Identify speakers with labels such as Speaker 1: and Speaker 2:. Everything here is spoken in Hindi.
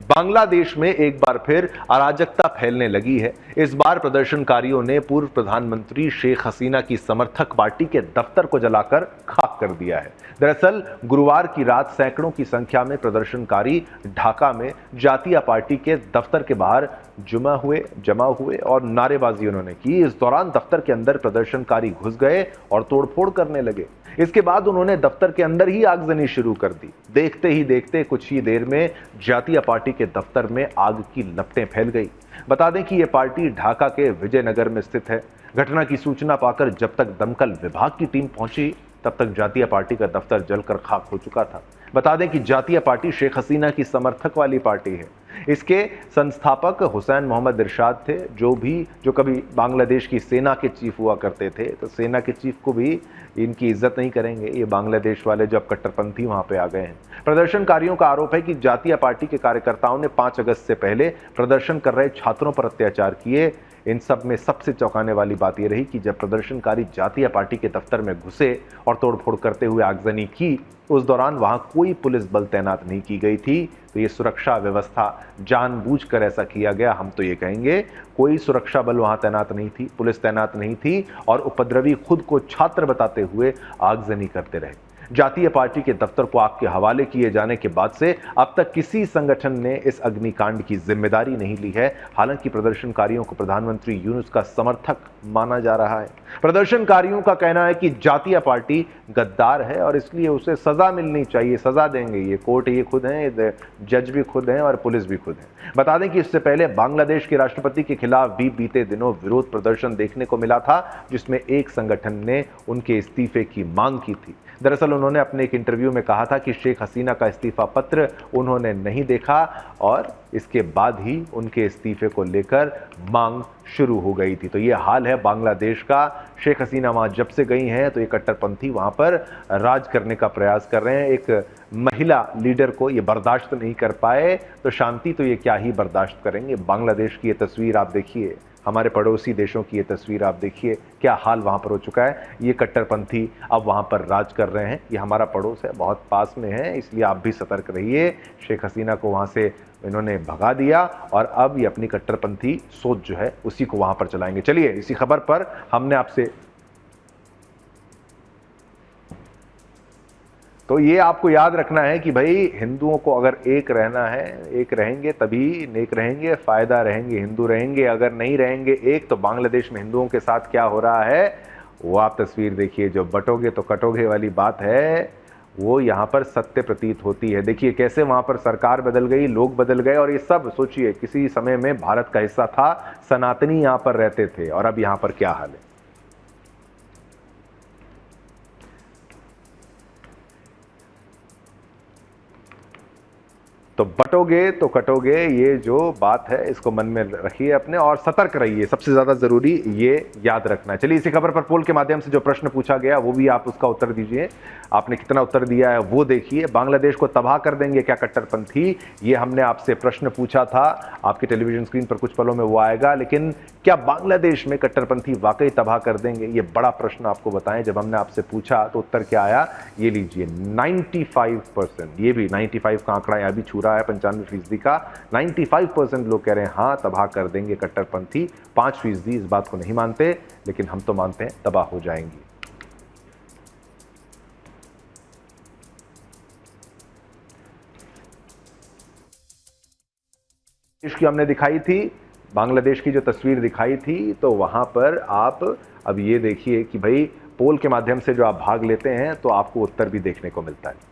Speaker 1: बांग्लादेश में एक बार फिर अराजकता फैलने लगी है। इस बार प्रदर्शनकारियों ने पूर्व प्रधानमंत्री शेख हसीना की समर्थक पार्टी के दफ्तर को जलाकर खाक कर दिया है। दरअसल गुरुवार की रात सैकड़ों की संख्या में प्रदर्शनकारी ढाका में जातीय पार्टी के दफ्तर के बाहर जमा हुए और नारेबाजी उन्होंने की। इस दौरान दफ्तर के अंदर प्रदर्शनकारी घुस गए और तोड़फोड़ करने लगे। इसके बाद उन्होंने दफ्तर के अंदर ही आगजनी शुरू कर दी। देखते ही देखते कुछ ही देर में जातीय पार्टी के दफ्तर में आग की लपटें फैल गई। बता दें कि यह पार्टी ढाका के विजयनगर में स्थित है। घटना की सूचना पाकर जब तक दमकल विभाग की टीम पहुंची तब तक जातीय पार्टी का दफ्तर जलकर खाक हो चुका था। बता दें कि जातीय पार्टी शेख हसीना की समर्थक वाली पार्टी है। इसके संस्थापक हुसैन मोहम्मद इरशाद थे, जो कभी बांग्लादेश की सेना के चीफ हुआ करते थे। तो सेना के चीफ को भी इनकी इज्जत नहीं करेंगे ये बांग्लादेश वाले, जब कट्टरपंथी वहां पे आ गए हैं। प्रदर्शनकारियों का आरोप है कि जातीय पार्टी के कार्यकर्ताओं ने 5 अगस्त से पहले प्रदर्शन कर रहे छात्रों पर अत्याचार किए। इन सब में सबसे चौंकाने वाली बात यह रही कि जब प्रदर्शनकारी जातीय पार्टी के दफ्तर में घुसे और तोड़फोड़ करते हुए आगजनी की, उस दौरान वहां कोई पुलिस बल तैनात नहीं की गई थी। तो ये सुरक्षा व्यवस्था जानबूझकर ऐसा किया गया। हम तो ये कहेंगे कोई सुरक्षा बल वहां तैनात नहीं थी, पुलिस तैनात नहीं थी और उपद्रवी खुद को छात्र बताते हुए आगजनी करते रहे। जातीय पार्टी के दफ्तर को आग के हवाले किए जाने के बाद से अब तक किसी संगठन ने इस अग्निकांड की जिम्मेदारी नहीं ली है। हालांकि प्रदर्शनकारियों को प्रधानमंत्री यूनुस का समर्थक माना जा रहा है। प्रदर्शनकारियों का कहना है कि जातीय पार्टी गद्दार है और इसलिए उसे सजा मिलनी चाहिए, सजा देंगे। ये कोर्ट ये खुद हैं, जज भी खुद हैं और पुलिस भी खुद है। बता दें कि इससे पहले बांग्लादेश के राष्ट्रपति के खिलाफ भी बीते दिनों विरोध प्रदर्शन देखने को मिला था, जिसमें एक संगठन ने उनके इस्तीफे की मांग की थी। दरअसल उन्होंने अपने एक इंटरव्यू में कहा था कि शेख हसीना का इस्तीफा पत्र उन्होंने नहीं देखा और इसके बाद ही उनके इस्तीफे को लेकर मांग शुरू हो गई थी। तो ये हाल है बांग्लादेश का। शेख हसीना वहां जब से गई हैं तो ये कट्टरपंथी वहां पर राज करने का प्रयास कर रहे हैं। एक महिला लीडर को ये बर्दाश्त नहीं कर पाए तो शांति तो ये क्या ही बर्दाश्त करेंगे। बांग्लादेश की ये तस्वीर आप देखिए, हमारे पड़ोसी देशों की ये तस्वीर आप देखिए, क्या हाल वहां पर हो चुका है। ये कट्टरपंथी अब वहां पर राज कर रहे हैं। ये हमारा पड़ोस है, बहुत पास में है, इसलिए आप भी सतर्क रहिए। शेख हसीना को वहां से इन्होंने भगा दिया और अब ये अपनी कट्टरपंथी सोच जो है उसी को वहां पर चलाएंगे। चलिए, इसी खबर पर हमने आपसे तो ये आपको याद रखना है कि भाई हिंदुओं को अगर एक रहना है, एक रहेंगे तभी नेक रहेंगे, फायदा रहेंगे, हिंदू रहेंगे। अगर नहीं रहेंगे एक, तो बांग्लादेश में हिंदुओं के साथ क्या हो रहा है वो आप तस्वीर देखिए। जो बटोगे तो कटोगे वाली बात है वो यहाँ पर सत्य प्रतीत होती है। देखिए कैसे वहाँ पर सरकार बदल गई, लोग बदल गए और ये सब सोचिए किसी समय में भारत का हिस्सा था, सनातनी यहाँ पर रहते थे और अब यहाँ पर क्या हाल है। तो बटोगे तो कटोगे, ये जो बात है इसको मन में रखिए अपने और सतर्क रहिए, सबसे ज्यादा जरूरी ये याद रखना है। चलिए, इसी खबर पर पोल के माध्यम से जो प्रश्न पूछा गया वो भी आप उसका उत्तर दीजिए। आपने कितना उत्तर दिया है वो देखिए। बांग्लादेश को तबाह कर देंगे क्या कट्टरपंथी, ये हमने आपसे प्रश्न पूछा था। आपके टेलीविजन स्क्रीन पर कुछ पलों में वो आएगा। लेकिन क्या बांग्लादेश में कट्टरपंथी वाकई तबाह कर देंगे, ये बड़ा प्रश्न आपको बताएं। जब हमने आपसे पूछा तो उत्तर क्या आया, ये लीजिए 95%। ये भी 95 का आंकड़ा यहां भी छू रहा है 95% का। 95% लोग कह रहे हैं हाँ तबाह कर देंगे कट्टरपंथी। 5% इस बात को नहीं मानते, लेकिन हम तो मानते हैं तबाह हो जाएंगी। देश की हमने दिखाई थी, बांग्लादेश की जो तस्वीर दिखाई थी, तो वहां पर आप अब ये देखिए कि भाई पोल के माध्यम से जो आप भाग लेते हैं तो आपको उत्तर भी देखने को मिलता है।